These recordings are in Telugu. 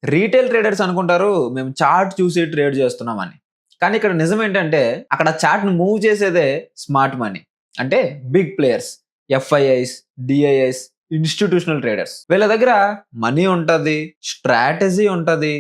రీటైల్ ట్రేడర్స్ అనుకుంటారు మేము చార్ట్ చూసి ట్రేడ్ చేస్తున్నామని. కానీ ఇక్కడ నిజం ఏంటంటే అక్కడ చార్ట్‌ని మూవ్ చేసేదే స్మార్ట్ మనీ. అంటే big players, FIIs, DIIs, institutional traders. వీళ్ళ దగ్గర మనీ ఉంటది, స్ట్రాటజీ ఉంటది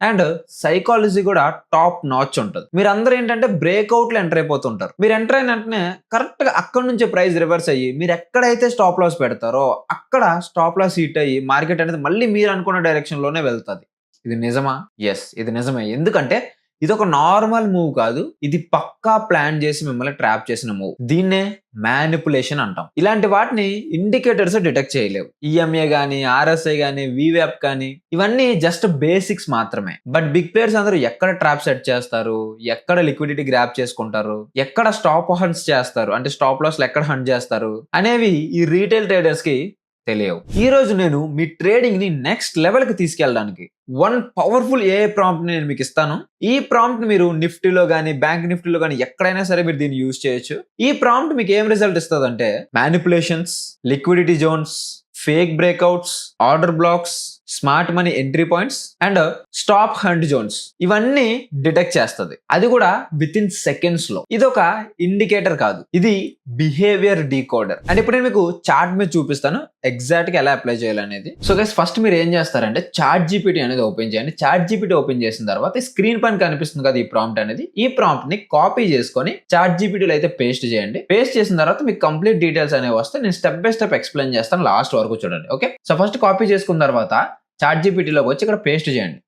అండ్ సైకాలజీ కూడా టాప్ నాచ్ ఉంటది. మీరందరూ ఏంటంటే బ్రేక్అవుట్‌లో ఎంటర్ అయిపోతుంటారు. మీరు ఎంటర్ అయిన వెంటనే కరెక్ట్‌గా అక్కడి నుంచే ప్రైస్ రివర్స్ అయ్యి మీరు ఎక్కడైతే స్టాప్ లాస్ పెడతారో అక్కడ స్టాప్ లాస్ హిట్ అయ్యి మార్కెట్ అనేది మళ్ళీ మీరు అనుకున్న డైరెక్షన్‌లోనే వెళ్తది. ఇది నిజమా? యెస్, ఇది నిజమే. ఎందుకంటే ఇదొక నార్మల్ మూవ్ కాదు. ఇది పక్కా ప్లాన్ చేసి మిమ్మల్ని ట్రాప్ చేసిన మూవ్. దీన్నే మ్యానిపులేషన్ అంటాం. ఇలాంటి వాటిని ఇండికేటర్స్ డిటెక్ట్ చేయలేవు. ఈఎంఏ గానీ, ఆర్ఎస్ఐ గానీ, వీవ్యాప్ కానీ ఇవన్నీ జస్ట్ బేసిక్స్ మాత్రమే. బట్ బిగ్ ప్లేయర్స్ అందరూ ఎక్కడ ట్రాప్ సెట్ చేస్తారు, ఎక్కడ లిక్విడిటీ గ్రాప్ చేసుకుంటారు, ఎక్కడ స్టాప్ హంట్స్ చేస్తారు, అంటే స్టాప్ లాస్లు ఎక్కడ హంట్ చేస్తారు అనేవి ఈ రీటైల్ ట్రేడర్స్ కి తెలియవు. ఈ రోజు నేను మీ ట్రేడింగ్ ని నెక్స్ట్ లెవెల్ కి తీసుకెళ్ళడానికి వన్ పవర్ఫుల్ ఏఐ ప్రాంప్ట్ నేను మీకు ఇస్తాను. ఈ ప్రాంప్ట్ మీరు నిఫ్టీలో గానీ, బ్యాంక్ నిఫ్టీలో గానీ ఎక్కడైనా సరే మీరు దీన్ని యూజ్ చేయొచ్చు. ఈ ప్రాంప్ట్ మీకు ఏం రిజల్ట్ ఇస్తుంది అంటే manipulations, liquidity zones, fake breakouts, order blocks, smart money entry points and stop hunt zones ఇవన్నీ డిటెక్ట్ చేస్తుంది. అది కూడా విత్ ఇన్ సెకండ్స్ లో. ఇది ఒక ఇండికేటర్ కాదు, ఇది బిహేవియర్ డీకోడర్. అండ్ ఇప్పుడు నేను మీకు చార్ట్ మీద చూపిస్తాను ఎగ్జాక్ట్ గా ఎలా అప్లై చేయాలనేది. సో గైస్, ఫస్ట్ మీరు ఏం చేస్తారంటే చాట్ జీపీటీ అనేది ఓపెన్ చేయండి. చాట్ జీపీటీ ఓపెన్ చేసిన తర్వాత స్క్రీన్ పైన కనిపిస్తుంది కదా ఈ ప్రాంప్ట్ అనేది. ఈ ప్రాంప్ట్ ని కాపీ చేసుకొని చాట్ జీపీటీలో అయితే పేస్ట్ చేయండి. పేస్ట్ చేసిన తర్వాత మీకు కంప్లీట్ డీటెయిల్స్ అనేవి వస్తే నేను స్టెప్ బై స్టెప్ ఎక్స్ప్లెయిన్ చేస్తాను, లాస్ట్ వరకు చూడండి. ఓకే, సో ఫస్ట్ కాపీ చేసుకున్న తర్వాత చాట్ జీపీటీలోకి వచ్చి ఇక్కడ పేస్ట్ చేయండి.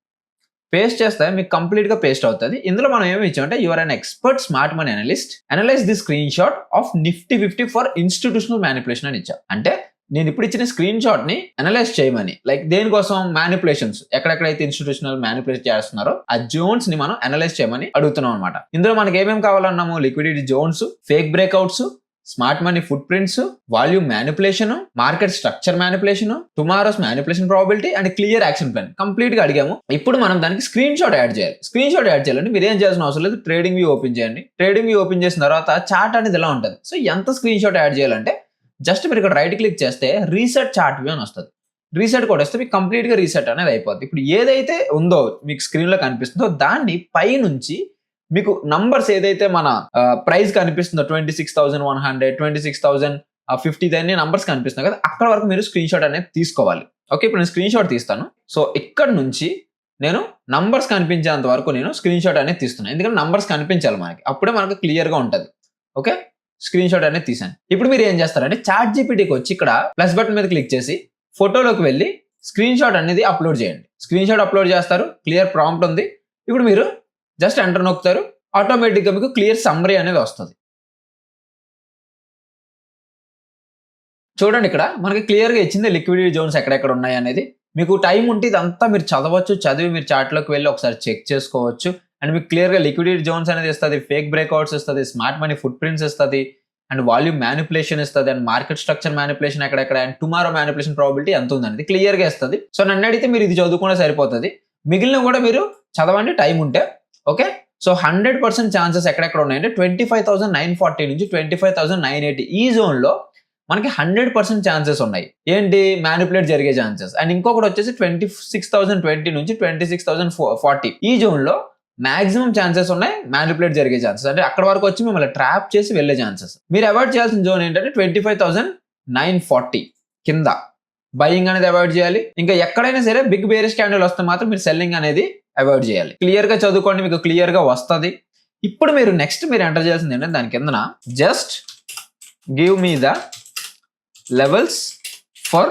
పేస్ట్ చేస్తే మీకు కంప్లీట్ గా పేస్ట్ అవుతుంది. ఇందులో మనం ఏమి ఇచ్చామంటే your an expert smart money analyst, analyze the screen shot of Nifty 50 for institutional manipulation అని ఇచ్చా. అంటే నేను ఇప్పుడు ఇచ్చిన స్క్రీన్ షాట్ ని అనలైజ్ చేయమని, లైక్ దేనికోసం, మ్యానిపులేషన్స్ ఎక్కడెక్కడైతే ఇన్స్టిట్యూషనల్ మ్యానిపులేట్ చేస్తున్నారో ఆ జోన్స్ ని మనం అనలైజ్ చేయమని అడుగుతున్నాం అనమాట. ఇందులో మనకి ఏమేమి కావాలన్నాము, liquidity zones, fake breakouts, smart money foot prints, volume manipulation, market structure manipulation, tomorrow's manipulation probability and clear action plan complete గా అడిగాము. ఇప్పుడు మనం దానికి స్క్రీన్ షాట్ యాడ్ చేయాలి. స్క్రీన్ షాట్ యాడ్ చేయాలంటే మీరు ఏం చేయాల్సిన అవసరం లేదు, ట్రేడింగ్ వ్యూ ఓపెన్ చేయండి. ట్రేడింగ్ వ్యూ ఓపెన్ చేసిన తర్వాత చార్ట్ అనేది ఎలా ఉంటుంది. సో ఎంత స్క్రీన్ షాట్ యాడ్ చేయాలంటే జస్ట్ మీరు ఇక్కడ రైట్ క్లిక్ చేస్తే రీసెట్ చార్ట్ వ్యూ అని వస్తుంది. రీసెట్ కూడా వస్తే మీకు కంప్లీట్ గా రీసెట్ అనేది అయిపోద్ది. ఇప్పుడు ఏదైతే ఉందో మీకు స్క్రీన్ లో కనిపిస్తుందో దాన్ని పై నుంచి మీకు నంబర్స్ ఏదైతే మన ప్రైస్ కనిపిస్తుందో 26,100, 26,050 అన్ని నంబర్స్ కనిపిస్తున్నాయి కదా, అక్కడ వరకు మీరు స్క్రీన్ షాట్ అనేది తీసుకోవాలి. ఓకే, ఇప్పుడు నేను స్క్రీన్ షాట్ తీస్తాను. సో ఇక్కడ నుంచి నేను నంబర్స్ కనిపించేంత వరకు నేను స్క్రీన్ షాట్ అనేది తీస్తున్నాను. ఎందుకంటే నంబర్స్ కనిపించాలి మనకి, అప్పుడే మనకు క్లియర్ గా ఉంటుంది. ఓకే, స్క్రీన్ షాట్ అనేది తీసాను. ఇప్పుడు మీరు ఏం చేస్తారంటే చాట్ జీపీటీకి వచ్చి ఇక్కడ ప్లస్ బటన్ మీద క్లిక్ చేసి ఫోటోలోకి వెళ్ళి స్క్రీన్ షాట్ అనేది అప్లోడ్ చేయండి. స్క్రీన్ షాట్ అప్లోడ్ చేస్తారు, క్లియర్ ప్రాంప్ట్ ఉంది. ఇప్పుడు మీరు జస్ట్ ఎంటర్ నొక్కుతారు, ఆటోమేటిక్ గా మీకు క్లియర్ సమ్మరీ అనేది వస్తుంది. చూడండి, ఇక్కడ మనకి క్లియర్ గా ఇచ్చింది లిక్విడిటీ జోన్స్ ఎక్కడెక్కడ ఉన్నాయి అనేది. మీకు టైం ఉంటే ఇదంతా మీరు చదవచ్చు, చదివి మీరు చార్ట్ లోకి వెళ్ళి ఒకసారి చెక్ చేసుకోవచ్చు. అండ్ మీకు క్లియర్ గా లిక్విడిటీ జోన్స్ అనేది ఇస్తుంది, ఫేక్ బ్రేక్అవుట్స్ ఇస్తుంది, స్మార్ట్ మనీ ఫుట్ ప్రింట్స్ ఇస్తుంది, అండ్ వాల్యూమ్ మ్యానిపులేషన్ ఇస్తుంది, అండ్ మార్కెట్ స్ట్రక్చర్ మ్యానిపులేషన్ ఎక్కడెక్కడ, అండ్ టుమారో మ్యానిపులేషన్ ప్రాబిలిటీ ఎంత ఉందనేది క్లియర్ గా ఇస్తుంది. సో నన్ను అడిగితే మీరు ఇది చదువుకుంటే సరిపోతుంది. మిగిలిన కూడా మీరు చదవండి టైం ఉంటే. ఓకే, సో 100% ఛాన్సెస్ ఎక్కడెక్కడ ఉన్నాయంటే 25,940 నుంచి 25,980 ఈ జోన్ లో మనకి 100% ఛాన్సెస్ ఉన్నాయి. ఏంటి, మ్యానిపులేట్ జరిగే ఛాన్సెస్. అండ్ ఇంకొకటి వచ్చేసి 26,020 నుంచి 26,040 ఈ జోన్ లో మాక్సిమం ఛాన్సెస్ ఉన్నాయి మ్యానిపులేట్ జరిగే ఛాన్సెస్. అంటే అక్కడ వరకు వచ్చి మిమ్మల్ని ట్రాప్ చేసి వెళ్లే ఛాన్సెస్. మీరు అవాయిడ్ చేయాల్సిన జోన్ ఏంటంటే 25,940 కింద బయింగ్ అనేది అవాయిడ్ చేయాలి. ఇంకా ఎక్కడైనా సరే బిగ్ బేరిష్ క్యాండిల్ వస్తే మాత్రం మీరు సెల్లింగ్ అనేది అవాయిడ్ చేయాలి. క్లియర్ గా చదువుకోండి, మీకు క్లియర్ గా వస్తుంది. ఇప్పుడు మీరు నెక్స్ట్ మీరు ఎంటర్ చేయాల్సింది ఏంటంటే దాని కిందన just give me the levels for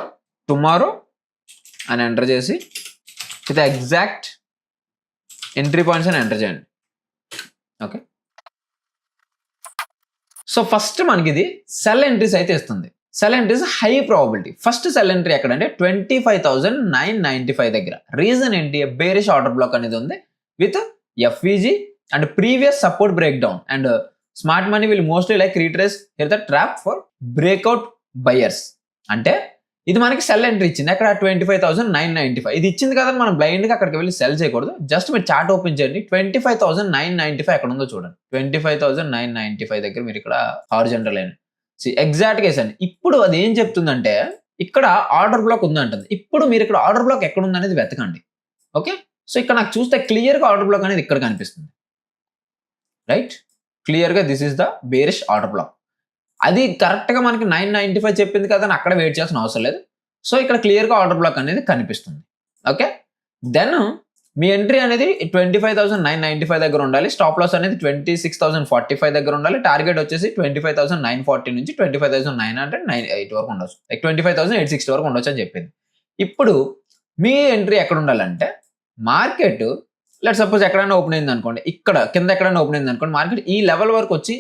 tomorrow అని ఎంటర్ చేసి విత్ ఎగ్జాక్ట్ ఎంట్రీ పాయింట్స్ అని ఎంటర్ చేయండి. ఓకే, సో ఫస్ట్ మనకి ఇది సెల్ ఎంట్రీస్ అయితే ఇస్తుంది. Cell entries high probability. First cell entry ఎక్కడంటే 25,995 దగ్గర. రీజన్ ఏంటి, బేరిష్ ఆర్డర్ బ్లాక్ అనేది ఉంది with FEG and previous support break down. And smart money will mostly like retrace here the trap for breakout buyers. అంటే ఇది మనకి సెల్ ఎంట్రీ ఇచ్చింది అక్కడ 25,995. ఇది ఇచ్చింది కదా, మనం బ్లైండ్ గా అక్కడికి వెళ్ళి సెల్ చేయకూడదు. జస్ట్ మీరు చార్ట్ ఓపెన్ చేయండి, 25,995 ఎక్కడ ఉందో చూడండి. 25,995 దగ్గర మీరు ఇక్కడ హారిజంటల్ లైన్ ఎగ్జాక్ట్ గా వేసండి. ఇప్పుడు అది ఏం చెప్తుందంటే ఇక్కడ ఆర్డర్ బ్లాక్ ఉందంటుంది. ఇప్పుడు మీరు ఇక్కడ ఆర్డర్ బ్లాక్ ఎక్కడ ఉందనేది వెతకండి. ఓకే, సో ఇక్కడ నాకు చూస్తే క్లియర్గా ఆర్డర్ బ్లాక్ అనేది ఇక్కడ కనిపిస్తుంది, రైట్? క్లియర్గా this is the bearish order black. అది కరెక్ట్గా మనకి 995 చెప్పింది కదా అని అక్కడ వెయిట్ చేయాల్సిన అవసరం లేదు. సో ఇక్కడ క్లియర్గా ఆర్డర్ బ్లాక్ అనేది కనిపిస్తుంది. ఓకే, దెన్ మీ ఎంట్రీ అనేది 25,995 దగ్గర ఉండాలి. స్టాప్ లాస్ అనేది 26,045 దగ్గర ఉండాలి. టార్గెట్ వచ్చేసి 25,940 నుంచి 25,998 వరకు ఉండొచ్చు, లైక్ 25,860 వరకు ఉండొచ్చు అని చెప్పింది. ఇప్పుడు మీ ఎంట్రీ ఎక్కడ ఉండాలంటే మార్కెట్ లెట్ సపోజ్ ఎక్కడైనా ఓపెన్ అయింది అనుకోండి, ఇక్కడ కింద ఎక్కడైనా ఓపెన్ అయింది అనుకోండి, మార్కెట్ ఈ లెవెల్ వరకు వచ్చి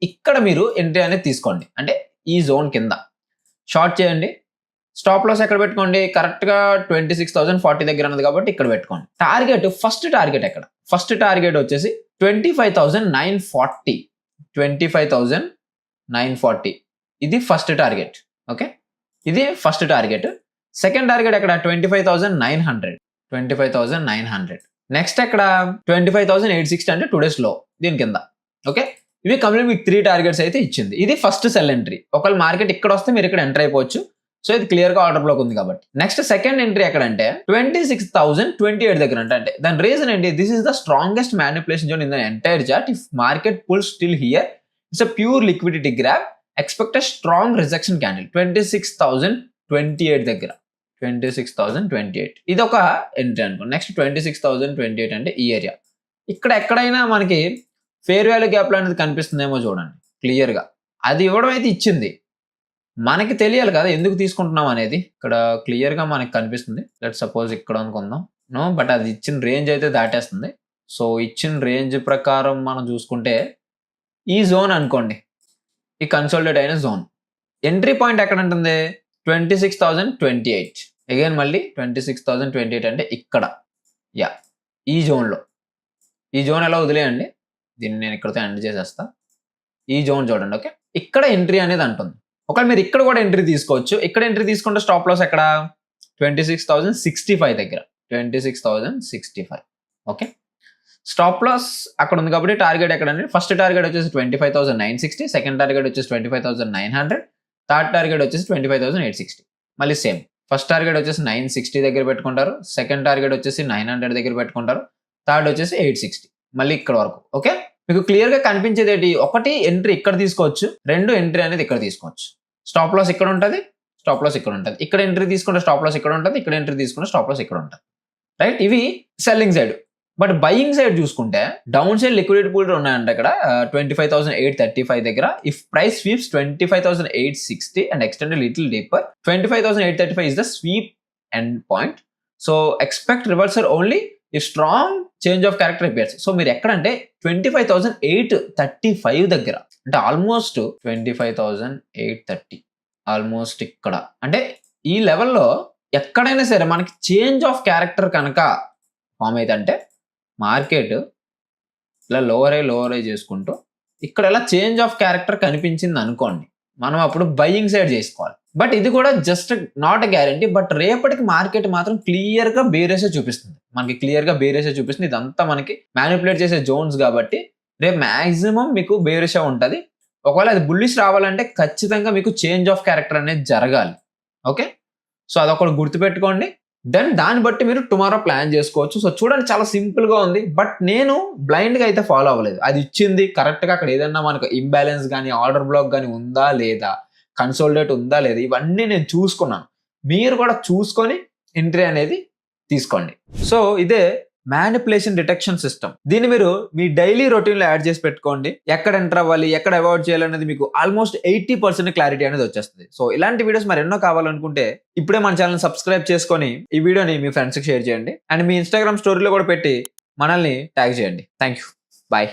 ఇక్కడ మీరు ఎంట్రీ అనేది తీసుకోండి, అంటే ఈ జోన్ కింద షార్ట్ చేయండి. స్టాప్ లాస్ ఎక్కడ పెట్టుకోండి, కరెక్ట్గా 26,040 దగ్గర ఉన్నది కాబట్టి ఇక్కడ పెట్టుకోండి. టార్గెట్ ఫస్ట్ టార్గెట్ ఎక్కడ, ఫస్ట్ టార్గెట్ వచ్చేసి 25,940, 25,940 ఇది ఫస్ట్ టార్గెట్. ఓకే, ఇది ఫస్ట్ టార్గెట్. సెకండ్ టార్గెట్ ఎక్కడ 25,900, 25,900. నెక్స్ట్ ఎక్కడ 25,860 అంటే టుడేస్ లో దీని కింద. ఓకే, ఇవి కంప్లీట్ మీకు 3 టార్గెట్స్ అయితే ఇచ్చింది. ఇది ఫస్ట్ సెల్ ఎంట్రీ. ఒకవేళ మార్కెట్ ఇక్కడ వస్తే మీరు ఇక్కడ ఎంటర్ అయిపోవచ్చు. సో ఇది క్లియర్ గా ఆర్డర్ బ్లాక్ ఉంది కాబట్టి. నెక్స్ట్ సెకండ్ ఎంట్రీ ఎక్కడంటే 26,028 దగ్గర అంటే దాని రీజన్ ఏంటి, this is the strongest manipulation zone in the entire chart. If market pull still here, it's a pure liquidity grab, expect a strong rejection candle 26,028 దగ్గర, 26,028 ఇది ఒక ఎంట్రీ అనుకోండి. నెక్స్ట్ 26,028 అంటే ఈ ఏరియా. ఇక్కడ ఎక్కడైనా మనకి ఫేర్ వాల్యూ గ్యాప్ అనేది కనిపిస్తుందేమో చూడండి క్లియర్ గా. అది ఇవ్వడం అయితే ఇచ్చింది, మనకి తెలియాలి కదా ఎందుకు తీసుకుంటున్నాం అనేది. ఇక్కడ క్లియర్ గా మనకి కనిపిస్తుంది. లెట్ సపోజ్ ఇక్కడ అనుకుందాం, నో బట్ అది ఇచ్చిన రేంజ్ అయితే దాటేస్తుంది. సో ఇచ్చిన రేంజ్ ప్రకారం మనం చూసుకుంటే ఈ జోన్ అనుకోండి, ఈ కన్సోలిడేట్ అయిన జోన్. ఎంట్రీ పాయింట్ ఎక్కడ ఉంటుంది 26,028. అగైన్ మళ్ళీ 26,028 అంటే ఇక్కడ, యా ఈ జోన్లో. ఈ జోన్ ఎలా వదిలేయండి, దీన్ని నేను ఇక్కడతో ఎండ్ చేసేస్తా. ఈ జోన్ చూడండి. ఓకే, ఇక్కడ ఎంట్రీ అనేది అంటుంది. ఒకవేళ మీరు ఇక్కడ కూడా ఎంట్రీ తీసుకోవచ్చు. ఇక్కడ ఎంట్రీ తీసుకుంటే స్టాప్ లాస్ ఎక్కడ 26,065 దగ్గర, 26,065. ఓకే, స్టాప్ లాస్ అక్కడ ఉంది కాబట్టి టార్గెట్ ఎక్కడ అంటే ఫస్ట్ టార్గెట్ వచ్చేసి 25,960, సెకండ్ టార్గెట్ వచ్చేసి 25,900, థర్డ్ టార్గెట్ వచ్చేసి 25,860. మళ్ళీ సేమ్, ఫస్ట్ టార్గెట్ వచ్చేసి 960 దగ్గర పెట్టుకుంటారు, సెకండ్ టార్గెట్ వచ్చేసి 900 దగ్గర పెట్టుకుంటారు, థర్డ్ వచ్చేసి 860, మళ్ళీ ఇక్కడ వరకు. ఓకే, మీకు క్లియర్ గా కనిపించేది ఏంటి, ఒకటి ఎంట్రీ ఇక్కడ తీసుకోవచ్చు, రెండు ఎంట్రీ అనేది ఇక్కడ తీసుకోవచ్చు. స్టాప్ లాస్ ఇక్కడ ఉంటుంది, స్టాప్ లాస్ ఇక్కడ ఉంటుంది. ఇక్కడ ఎంట్రీ తీసుకుంటే స్టాప్ లాస్ ఇక్కడ ఉంటుంది, ఇక్కడ ఎంట్రీ తీసుకుంటే స్టాప్ లాస్ ఇక్కడ ఉంటుంది, రైట్? ఇవి selling side. But buying side చూసుకుంటే డౌన్ సైడ్ లిక్విడిటీ పూల్ ఉన్నాయంట ఇక్కడ 25,835 దగ్గర. If price sweeps 25,860 and extended little deeper, 25,835 is the sweep end point. So expect reversal only if strong change of character appears. So మీరు ఎక్కడంటే 25,835 దగ్గర, అంటే ఆల్మోస్ట్ 25,830, ఆల్మోస్ట్ ఇక్కడ. అంటే ఈ లెవెల్లో ఎక్కడైనా సరే మనకి చేంజ్ ఆఫ్ క్యారెక్టర్ కనుక ఫామ్ అయితే, అంటే మార్కెట్ ఇలా లోవర్ అయి చేసుకుంటూ ఇక్కడ ఇలా చేంజ్ ఆఫ్ క్యారెక్టర్ కనిపించింది అనుకోండి, మనం అప్పుడు బయింగ్ సైడ్ చేసుకోవాలి. బట్ ఇది కూడా just not a guarantee. But రేపటికి మార్కెట్ మాత్రం క్లియర్ గా బేరేసే చూపిస్తుంది, మనకి క్లియర్ గా బేరేసే చూపిస్తుంది. ఇదంతా మనకి మ్యానిపులేట్ చేసే జోన్స్ కాబట్టి రేపు మాక్సిమం మీకు బేరేసే ఉంటుంది. ఒకవేళ అది బుల్లిష్ రావాలంటే ఖచ్చితంగా మీకు చేంజ్ ఆఫ్ క్యారెక్టర్ అనేది జరగాలి. ఓకే, సో అదొకటి గుర్తుపెట్టుకోండి. దెన్ దాన్ని బట్టి మీరు టుమారో ప్లాన్ చేసుకోవచ్చు. సో చూడండి, చాలా సింపుల్ గా ఉంది. బట్ నేను బ్లైండ్ గా అయితే ఫాలో అవ్వలేదు. అది ఇచ్చింది కరెక్ట్ గా, అక్కడ ఏదన్నా మనకు ఇంబ్యాలెన్స్ కానీ ఆర్డర్ బ్లాక్ కానీ ఉందా లేదా, కన్సోలిడేట్ ఉందా లేదా, ఇవన్నీ నేను చూసుకున్నాను. మీరు కూడా చూసుకొని ఎంట్రీ అనేది తీసుకోండి. సో ఇదే మ్యానిపులేషన్ డిటెక్షన్ సిస్టమ్. దీన్ని మీరు మీ డైలీ రొటీన్ లో యాడ్ చేసి పెట్టుకోండి. ఎక్కడ ఎంటర్ అవ్వాలి, ఎక్కడ అవాయిడ్ చేయాలనేది మీకు ఆల్మోస్ట్ 80% క్లారిటీ అనేది వచ్చేస్తుంది. సో ఇలాంటి వీడియోస్ మరి ఎన్నో కావాలనుకుంటే ఇప్పుడే మన ఛానల్ సబ్స్క్రైబ్ చేసుకొని ఈ వీడియోని మీ ఫ్రెండ్స్కి షేర్ చేయండి. అండ్ మీ ఇన్స్టాగ్రామ్ స్టోరీలో కూడా పెట్టి మనల్ని ట్యాగ్ చేయండి. Thank you, bye.